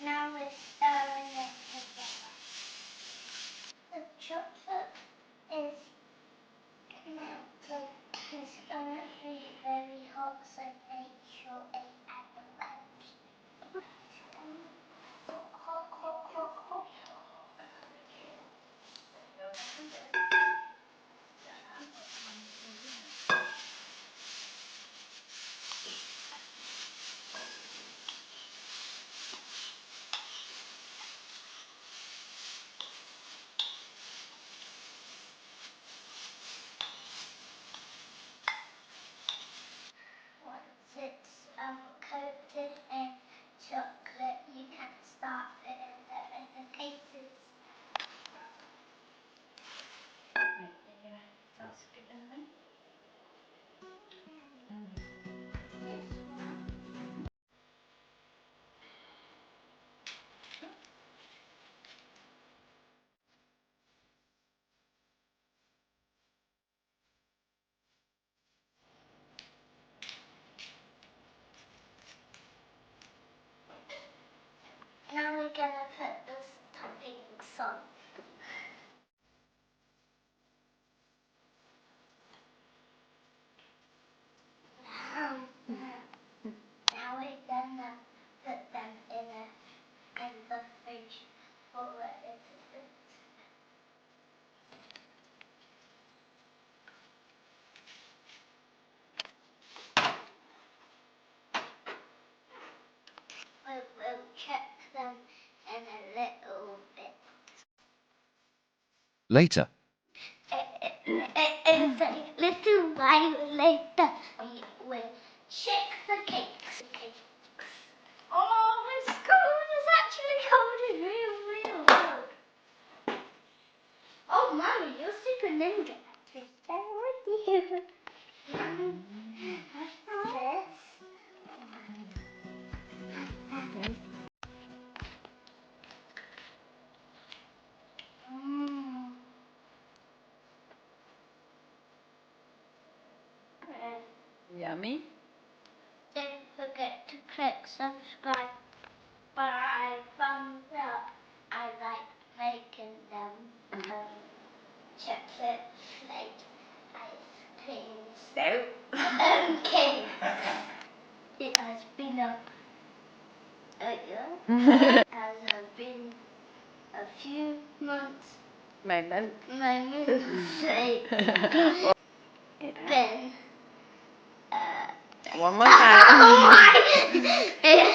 Now we're stirring it together. The chocolate is melting. It's going to be very hot, so make sure it's at the edge. Hot, hot, hot, hot. Once it's coated in chocolate, you can start putting them in the cases. Now we're going to put the toppings on. Now we're going to put them in the fridge for a little bit. We'll check them in a little bit. Later. A little while later, we'll check the cakes. Oh, it's cold. It's actually cold. It's real, real cold. Oh, Mommy, you're super ninja. What's that with you? What's this? Yummy. Don't forget to click subscribe. But I found out I like making them chocolate flake ice creams. No. Okay. It has been has been a few months. Moment. Then One more time.